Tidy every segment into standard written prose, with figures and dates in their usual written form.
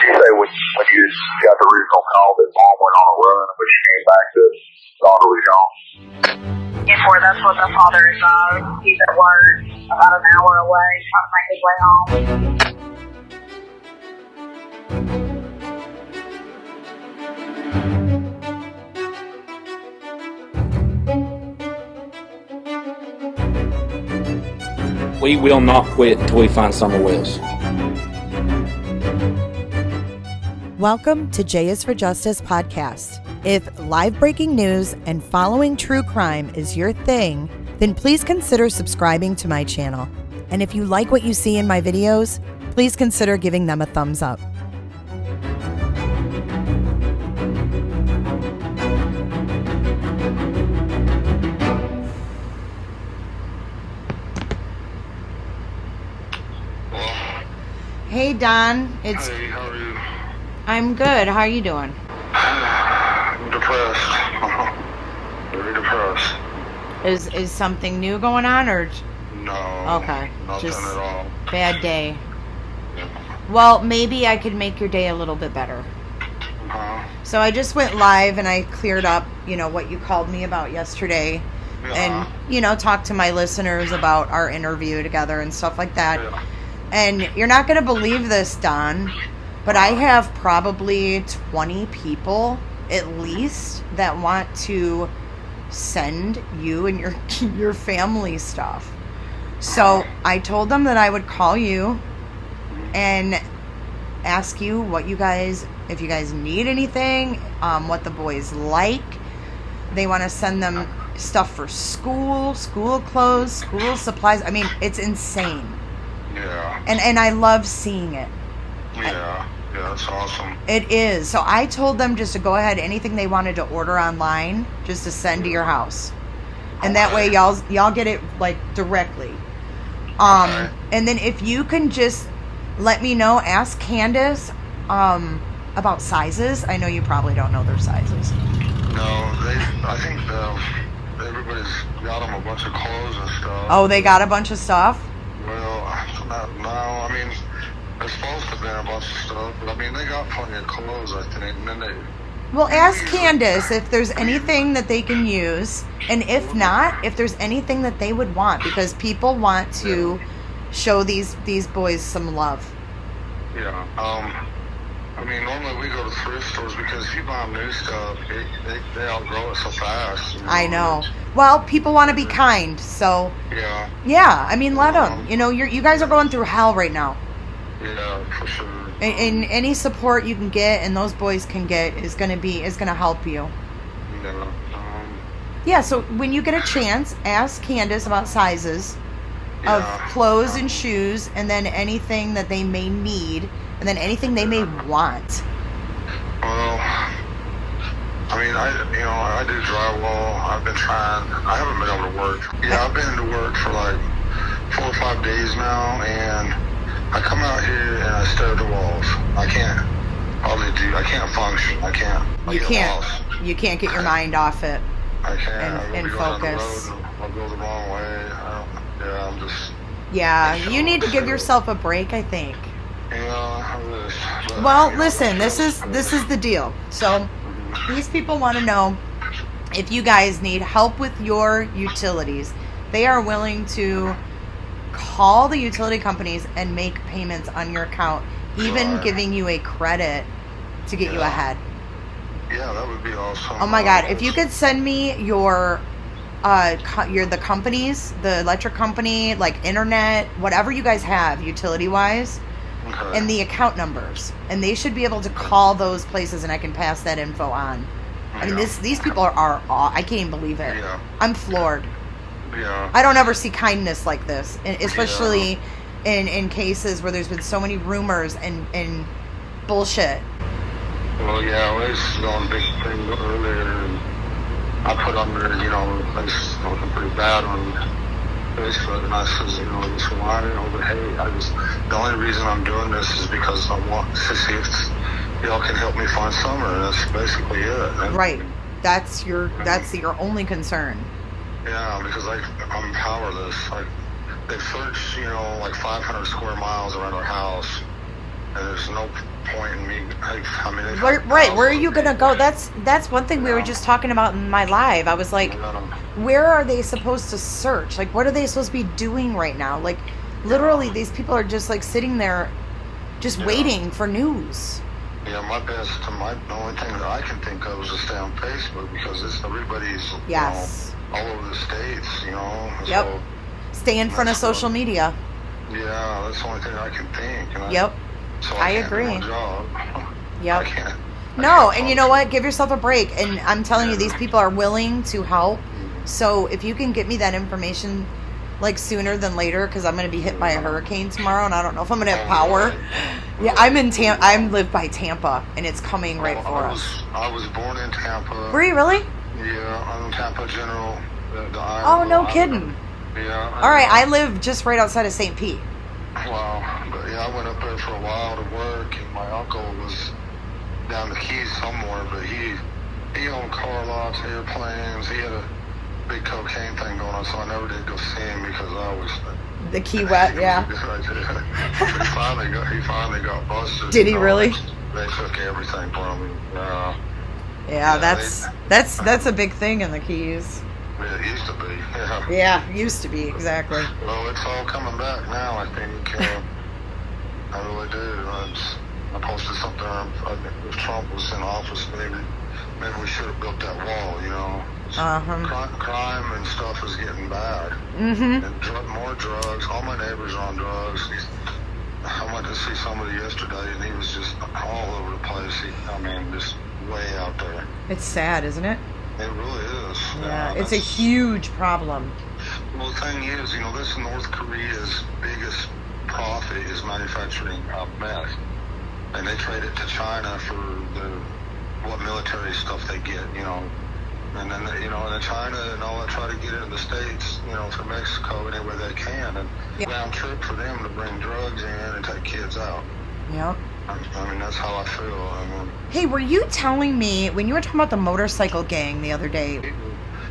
you say when you got the original call that mom went on a run, when she came back, the daughter was gone? Before, that's what the father does. He's at work about an hour away, trying to make his way home. We will not quit until we find Summer Wills. Welcome to J is for Justice podcast. If live breaking news and following true crime is your thing, then please consider subscribing to my channel. And if you like what you see in my videos, please consider giving them a thumbs up. Hey Don, Hey, how are you? I'm good. How are you doing? I'm depressed. Very depressed. Is something new going on or No. Okay, Nothing just at all. bad day? Well, maybe I could make your day a little bit better. So I just went live and I cleared up, what you called me about yesterday, and talked to my listeners about our interview together and stuff like that. Yeah. And you're not going to believe this, Don, but I have probably 20 people at least that want to send you and your family stuff. So I told them that I would call you and ask you what you guys, if you guys need anything, what the boys like. They want to send them stuff for school clothes, school supplies. I mean, it's insane. Yeah. And I love seeing it. Yeah, that's awesome. It is. So I told them just to go ahead, anything they wanted to order online, just to send to your house. And that way y'all get it like directly. Okay. And then if you can just let me know, ask Candace about sizes. I know you probably don't know their sizes. No, I think everybody's got them a bunch of clothes and stuff. Oh, they got a bunch of stuff? Well, no, I mean, there's supposed to be a bunch of stuff, but I mean, they got plenty of clothes, I think, and then Well, ask Candace if there's anything that they can use, and if not, if there's anything that they would want, because people want to show these boys some love. Yeah. I mean, normally we go to thrift stores because if you buy new stuff, they outgrow it so fast. I know. Well, people want to be kind, so Yeah. yeah. I mean, let them. You guys are going through hell right now. Yeah, for sure. And any support you can get and those boys can get is gonna help you. Yeah. Yeah. So when you get a chance, ask Candace about sizes of clothes and shoes, and then anything that they may need, and then anything they may want. Well, I mean, I do drywall. I've been trying. I haven't been able to work. Yeah, I've been to work for like 4 or 5 days now, and I come out here and I stare at the walls. I can't function. I can't. You can't get your mind off it. I can't. And focus. I'll go the wrong way. I'm just. Yeah, you need to give yourself a break, I think. I wish. But, Well, listen, this is the deal. So these people want to know if you guys need help with your utilities. They are willing to call the utility companies and make payments on your account, even giving you a credit to get you ahead. Yeah, that would be awesome. Oh my God, if you could send me your the companies, the electric company, like internet, whatever you guys have utility wise, and the account numbers, and they should be able to call those places and I can pass that info on. I mean, these people are I can't even believe it. Yeah. I'm floored. Yeah. I don't ever see kindness like this, especially in cases where there's been so many rumors and bullshit. Well, yeah, we was going big thing earlier, and I put on there, things looking pretty bad on Facebook, and I says, this why, but hey, the only reason I'm doing this is because I want to see if y'all can help me find Summer, and that's basically it. Right. That's your only concern. Yeah, because I'm powerless. They've searched, like 500 square miles around our house, and there's no point in me. I mean, if Right, where are you gonna go? That's one thing we were just talking about in my live. I was like, where are they supposed to search? Like, what are they supposed to be doing right now? Like, literally, these people are just like sitting there, just waiting for news. Yeah, the only thing that I can think of is to stay on Facebook because everybody's all over the states, Yep. So Stay in front of social media. Yeah, that's the only thing I can think. So I can't agree. do my job. Yep. I can't. No, and you know what? Give yourself a break. And I'm telling you, these people are willing to help. So if you can get me that information, like, sooner than later, because I'm going to be hit by a hurricane tomorrow, and I don't know if I'm going to have power. Right. Yeah, I'm in Tampa. I live by Tampa, and it's coming right for us. I was born in Tampa. Were you really? Yeah, I'm in Tampa General. Oh, no kidding. Yeah. All right, I live just right outside of St. Pete. Wow. But yeah, I went up there for a while to work, and my uncle was down the Keys somewhere, but he owned car lots, airplanes. He had a big cocaine thing going on, so I never did go see him because I was... The Key West, yeah. He finally got busted. Did he really? They took everything from him. Yeah, that's a big thing in the Keys. Yeah, it used to be. Yeah. Yeah, used to be, exactly. Well, it's all coming back now, I think. I really do. I posted something. If Trump was in office, maybe we should have built that wall, Crime and stuff is getting bad. Mm-hmm. And more drugs. All my neighbors are on drugs. I went to see somebody yesterday, and he was just all over the place. Just way out there. It's sad, isn't it? It really is. Yeah, it's a huge problem. Well, the thing is, this North Korea's biggest profit is manufacturing meth. And they trade it to China for what military stuff they get, And then, and China and all that try to get it in the States, through Mexico anywhere they can. And round trip for them to bring drugs in and take kids out. Yep. That's how I feel. Hey, were you telling me, when you were talking about the motorcycle gang the other day...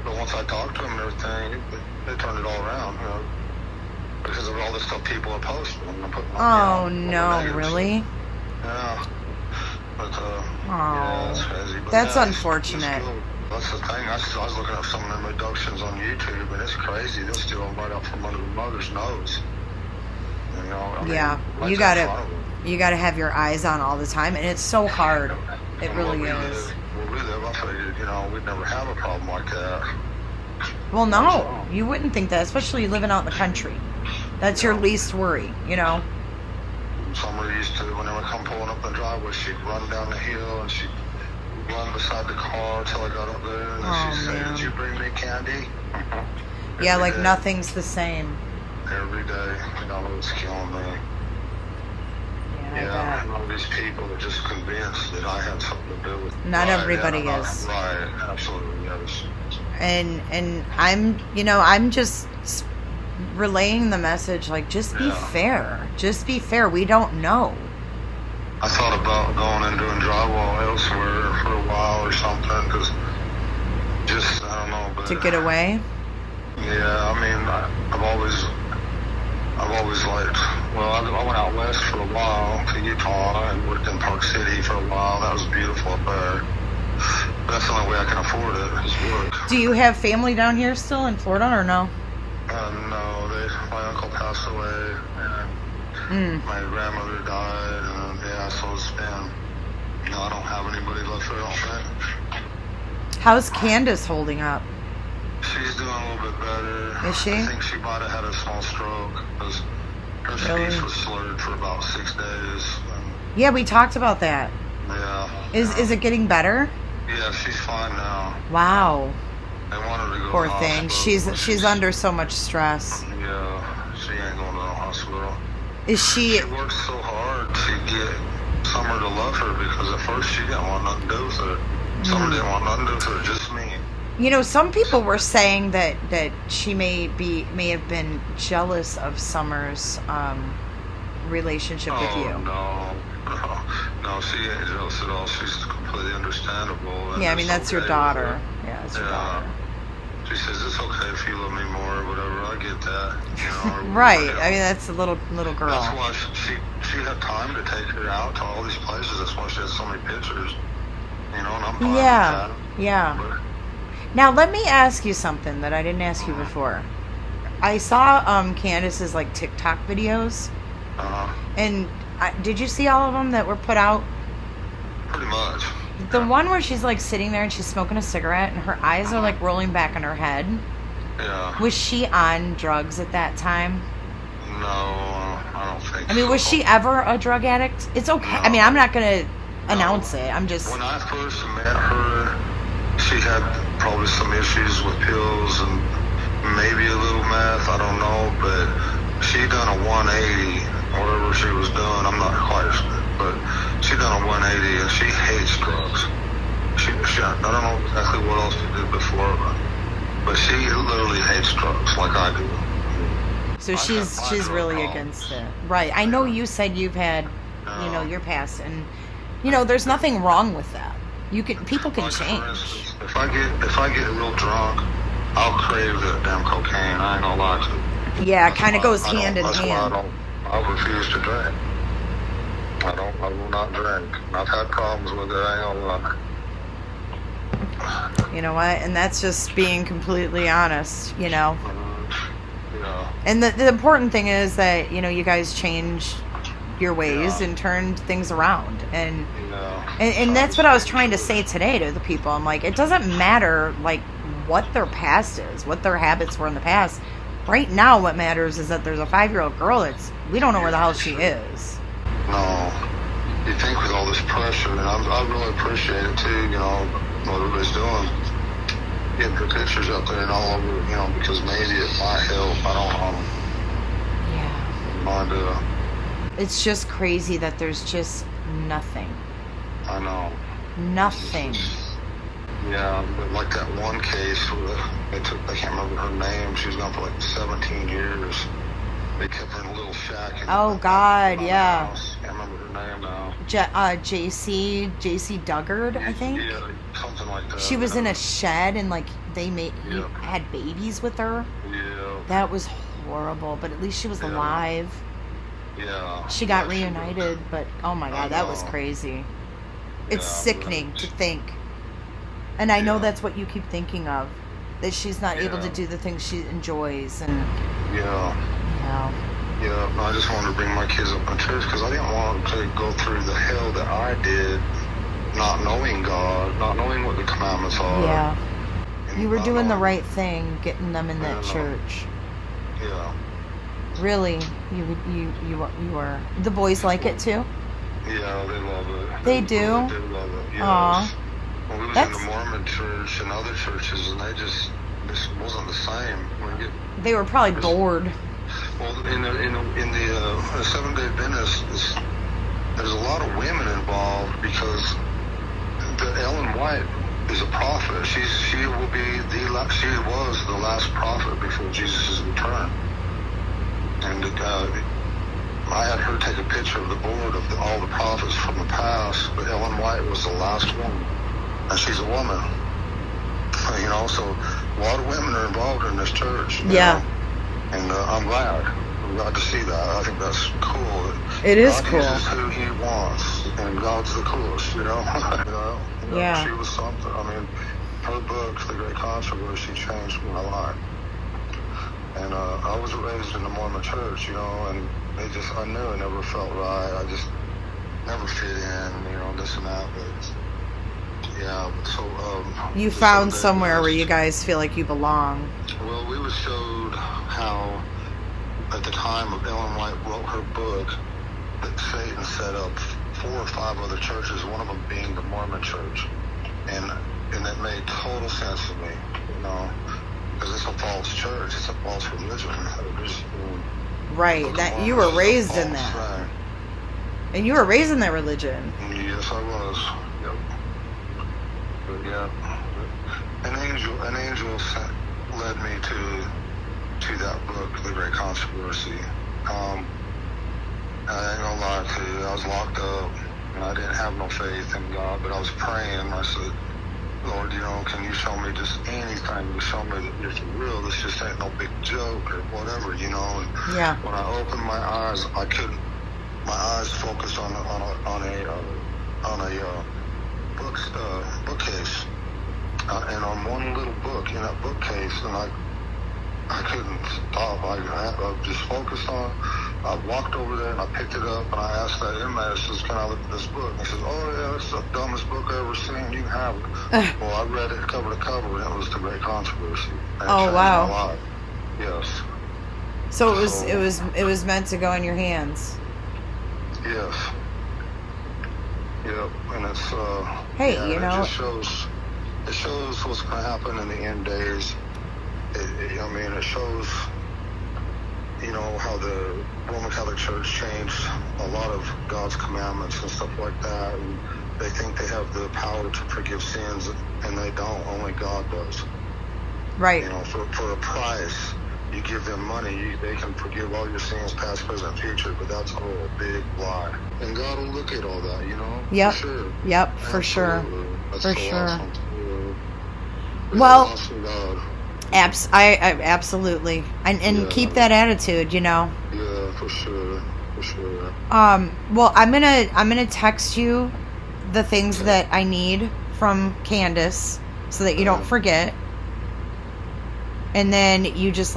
But once I talked to them and everything, they turned it all around, because of all the stuff people are posting. Really? Yeah. But, it's crazy. But that's unfortunate. That's the thing. I was looking at some of them reductions on YouTube, and it's crazy. They'll steal them right out from under the mother's nose. You gotta have your eyes on all the time, and it's so hard. It really is. I figured, we'd never have a problem like that. Well, no, you wouldn't think that, especially living out in the country. That's your least worry, Summer used to, whenever I come pulling up the driveway, she'd run down the hill and she'd run beside the car until I got up there, and then she'd say, "Did you bring me candy?" Yeah, like day. Nothing's the same. Every day, it was killing me. Yeah, and all these people are just convinced that I had something to do with it. Not everybody is. Right, absolutely, yes. And I'm just relaying the message, like, just be fair. Just be fair. We don't know. I thought about going and doing drywall elsewhere for a while or something, because I don't know. But, to get away? Yeah, I've always liked, I went out west for a while to Utah and worked in Park City for a while. That was beautiful up there. That's the only way I can afford it, is work. Do you have family down here still in Florida, or no? No, my uncle passed away, and my grandmother died, and so it's been, I don't have anybody left there, I don't think. How's Candace holding up? She's doing a little bit better. Is she? I think she might have had a small stroke, because her speech was slurred for about 6 days. Yeah, we talked about that. Yeah. Is it getting better? Yeah, she's fine now. Wow. They want her to go Poor to the thing. hospital. She's under so much stress. Yeah, she ain't going to the hospital. Is she... She worked so hard to get Summer to love her, because at first she didn't want nothing to do with her. Summer didn't want nothing to do with her, just me. Some people were saying that she may have been jealous of Summer's relationship with you. No, she ain't jealous at all. She's completely understandable. Yeah, that's your daughter. Yeah, it's your daughter. She says, it's okay if you love me more or whatever. I get that. You know, or Right. whatever. I mean, that's a little girl. That's why she had time to take her out to all these places. That's why she has so many pictures. You know, and I'm fine with that. Yeah. But, Now, let me ask you something that I didn't ask you before. I saw Candace's, like, TikTok videos. And did you see all of them that were put out? pretty much. The one where she's, like, sitting there and she's smoking a cigarette and her eyes are, like, rolling back in her head. Yeah. Was she on drugs at that time? No, I don't think so. I mean, was she ever a drug addict? It's okay. No. I mean, I'm not going to announce it. I'm just... When I first met her, she had probably some issues with pills and maybe a little meth, I don't know, but she done a 180, whatever she was doing, I'm not quite sure, but she done a 180 and she hates drugs. I don't know exactly what else she did before, but she literally hates drugs like I do. So she's really against it. Right. I know you said you've had, your past, and, there's nothing wrong with that. People can change. For instance, if I get real drunk, I'll crave that damn cocaine. I ain't gonna lie to you. Yeah, it kind of goes hand in That's hand. why I refuse to drink. I will not drink. I've had problems with it, I ain't gonna lie. You know what? And that's just being completely honest, Yeah. And the important thing is that, you guys changed your ways and turned things around. And that's what I was trying to say today to the people. I'm like, it doesn't matter, like, what their past is, what their habits were in the past. Right now, what matters is that there's a 5-year-old girl we don't know where the hell she is. No. You think with all this pressure, and I really appreciate it too, what everybody's doing. Getting her pictures out there and all over, because maybe it might help. I don't mind. It's just crazy that there's just nothing. I know. Nothing. Yeah, but like that one case where I can't remember her name. She was gone for like 17 years. They kept her in a little shack. Oh, God, yeah. House. Can't remember her name now. JC Duggard, I think. Yeah, something like that. She was in a shed and, like, they had babies with her. Yeah. That was horrible, but at least she was alive. Yeah. She got reunited, but oh my God, that was crazy. It's sickening to think. And I know that's what you keep thinking of, that she's not able to do the things she enjoys. And Yeah, I just wanted to bring my kids up in church because I didn't want them to go through the hell that I did, not knowing God, not knowing what the commandments are. Yeah. You were doing the right thing, getting them in that church. Yeah. Really, you were. The boys like it too? Yeah, they love it. They do? They do love it, yes. Aww. Well, we was in the Mormon church and other churches, and this wasn't the same. They were probably bored. Well, in the Seventh-day Adventist, there's a lot of women involved because Ellen White is a prophet. She was the last prophet before Jesus' return. And I had her take a picture of the board of all the prophets from the past, but Ellen White was the last one, and she's a woman. So a lot of women are involved in this church. Yeah. And I'm glad to see that. I think that's cool. It is God cool. uses who He wants, and God's the coolest. Yeah. She was something. I mean, her book, The Great Controversy, changed my life. And I was raised in the Mormon church, and I knew it never felt right. I just never fit in, this and that. But yeah, so you found somewhere where you guys feel like you belong. Well, we were showed how, at the time of Ellen White wrote her book, that Satan set up 4 or 5 other churches, one of them being the Mormon church, and it made total sense to me, because it's a false church, it's a false religion. Right, that you were raised in that. Thing. And you were raised in that religion. Yes, I was. Yep. But yeah, an angel led me to that book, The Great Controversy. I ain't gonna lie to you, I was locked up, and I didn't have no faith in God, but I was praying. I said, Lord, can you show me just anything to show me that you're for real? This just ain't no big joke or whatever, And Yeah. when I opened my eyes, I couldn't. My eyes focused on a bookcase, and on one little book in that bookcase, and I couldn't stop. I just focused on. I walked over there and I picked it up and I asked that inmate, I says, "Can I look at this book?" And he says, "Oh yeah, it's the dumbest book I've ever seen. You can have it." Well, I read it cover to cover, and it was The Great Controversy. And it changed wow. my life. Yes. So it was meant to go in your hands. Yes. Yep. And it's Hey, it just shows. It shows what's going to happen in the end days. It shows, how the Roman Catholic Church changed a lot of God's commandments and stuff like that, and they think they have the power to forgive sins, and they don't. Only God does. Right. For a price, you give them money, they can forgive all your sins, past, present, future, but that's all a big lie. And God will look at all that, Yep. For sure. Yep, for Absolutely. sure. That's For so sure. awesome. Well, Awesome God. I absolutely. And keep that attitude, Yeah, for sure. For sure. Well, I'm gonna text you the things that I need from Candace so that you don't forget. And then you just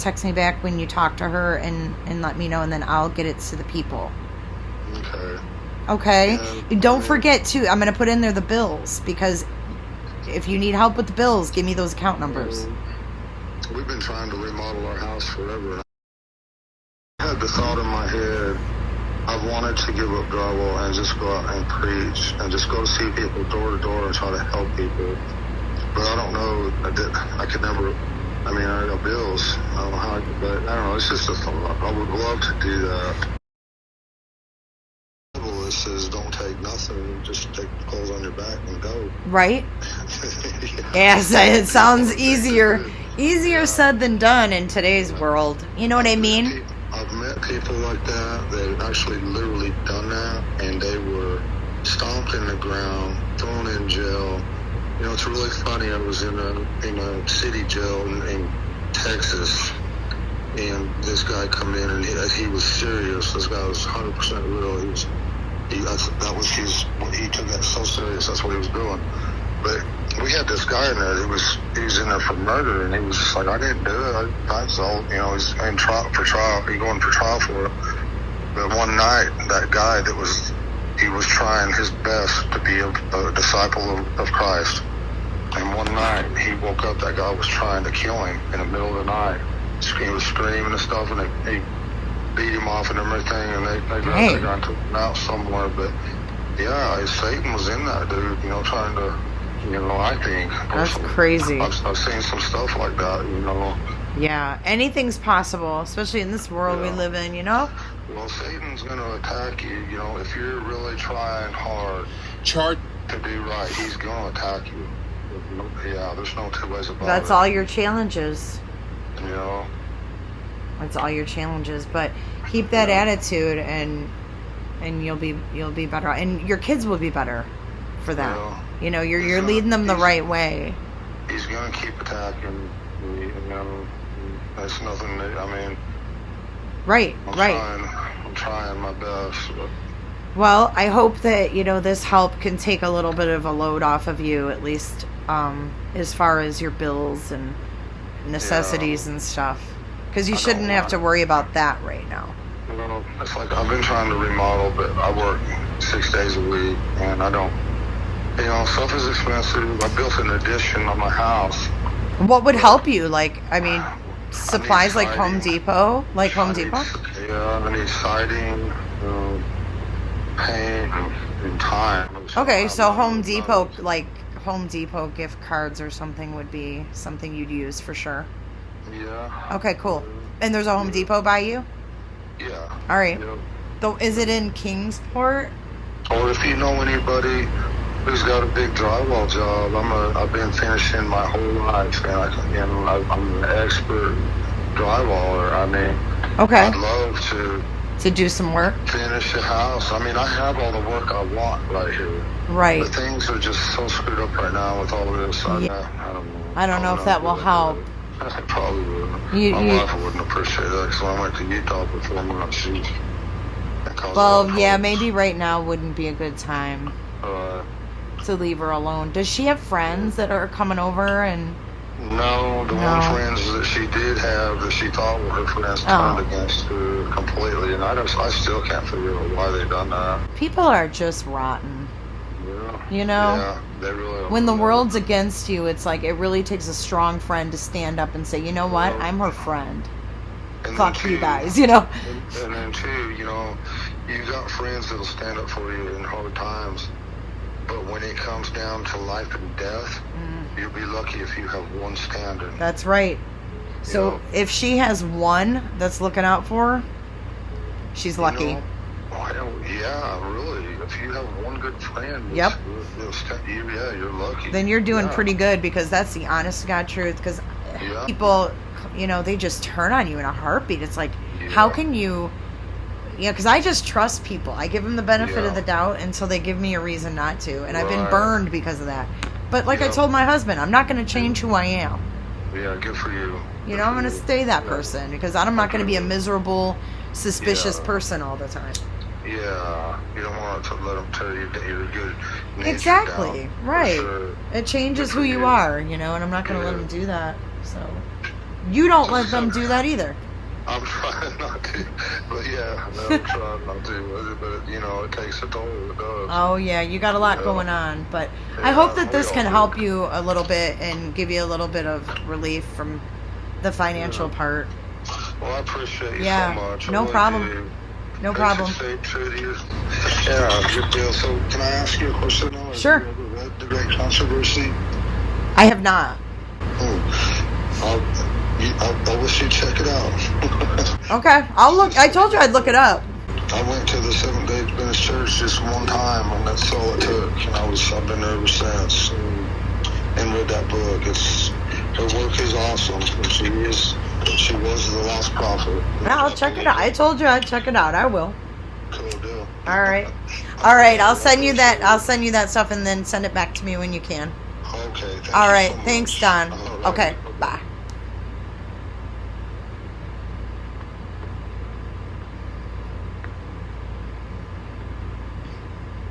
text me back when you talk to her and let me know, and then I'll get it to the people. Okay. Yeah, Don't forget too. I'm gonna put in there the bills, because if you need help with the bills, give me those account numbers. We've been trying to remodel our house forever. I had the thought in my head, I wanted to give up drywall and just go out and preach and just go see people door to door and try to help people. But I don't know. I could never. I got bills. I don't know how. But I don't know. It's just a thought. I would love to do that. It says, "Don't take nothing. Just take the clothes on your back and go." Right? Yes, it sounds easier said than done in today's world. You know what I mean? I've met people like that. They've actually literally done that, and they were stomped in the ground, thrown in jail. It's really funny. I was in a city jail in Texas, and this guy come in, and he was serious. This guy was 100% real. He took that so serious. That's what he was doing. But we had this guy in there. He was in there for murder, and he was just like, "I didn't do it. He's in trial for trial. He's going for trial for it." But one night, that guy he was trying his best to be a disciple of Christ. And one night, he woke up. That guy was trying to kill him in the middle of the night. He was screaming and stuff, and they beat him off and everything, and they grabbed the guy and took him out somewhere. But yeah, Satan was in that dude, trying to, I think. That's crazy. I've seen some stuff like that, Yeah, anything's possible, especially in this world we live in, Well, Satan's going to attack you, if you're really trying hard to do right, he's going to attack you. Yeah, there's no two ways about it. That's all your challenges. That's all your challenges, but keep that attitude, and you'll be better, and your kids will be better for that. You're leading them the right way. He's gonna keep attacking me, that's nothing. Right. I'm trying my best. But. Well, I hope that this help can take a little bit of a load off of you, at least as far as your bills and necessities and stuff. Because you shouldn't have to worry about that right now. It's like I've been trying to remodel, but I work 6 days a week, and I don't. Stuff is expensive. I built an addition on my house. What would help you? Supplies like Home Depot? I need siding, paint, and time. Okay, so Home Depot, Home Depot gift cards or something would be something you'd use for sure. Yeah. Okay, cool. And there's a Home Depot by you? Yeah. All right. Yeah. So is it in Kingsport? Or if you know anybody who's got a big drywall job, I've been finishing my whole life, and I'm an expert drywaller. Okay. I'd love to To do some work? Finish the house. I mean, I have all the work I want right here. Right. But things are just so screwed up right now with all this. I don't know. I don't know if that will help. I probably wouldn't. My wife wouldn't appreciate that because I went to Utah for 4 months. Well, yeah, maybe right now wouldn't be a good time to leave her alone. Does she have friends that are coming over? And No, the one friends that she did have that she thought were her friends turned against her completely, and I still can't figure out why they done that. People are just rotten. Yeah. You know? Yeah, they really are. When the world's against you, it's like it really takes a strong friend to stand up and say, you know what, I'm her friend. Fuck you guys, you know? And then too, you know, you got friends that'll stand up for you in hard times, but when it comes down to life and death, you'll be lucky if you have one standing. That's right. So if she has one that's looking out for her, she's lucky. You know, yeah, really. If you have one good friend, you're lucky. Then you're doing pretty good, because that's the honest to God truth. Because people, you know, they just turn on you in a heartbeat. It's like, how can you... Yeah, because I just trust people. I give them the benefit of the doubt until they give me a reason not to. And I've been burned because of that. But like I told my husband, I'm not going to change who I am. Yeah, good for you. You know, I'm going to stay that person, because I'm not going to be a miserable, suspicious person all the time. Yeah, you don't want to let them tell you that you're a good nature. Exactly, down, right. Sure. It changes who you are, you know, and I'm not going to let them do that. So, you don't let them do that either. I'm trying not to, but I'm trying not to, but, you know, it takes a toll, it does. Oh, yeah, you got a lot going on, but I hope that this can help you a little bit and give you a little bit of relief from the financial part. Well, I appreciate you so much. No problem. No problem. Stay true to you. Yeah, good deal. So, can I ask you a question now? Sure. Have you ever read The Great Controversy? I have not. I wish you'd check it out. Okay, I'll look. I told you I'd look it up. I went to the Seventh-day Adventist Church just one time, and that's all it took. And I've been there ever since, and read that book. Her work is awesome. She was the lost prophet. Yeah, I'll check it out. I told you I'd check it out. I will. Cool deal. All right. All right. I'll send you that. I'll send you that stuff, and then send it back to me when you can. Okay. All right. Thanks, Don. Okay. Bye.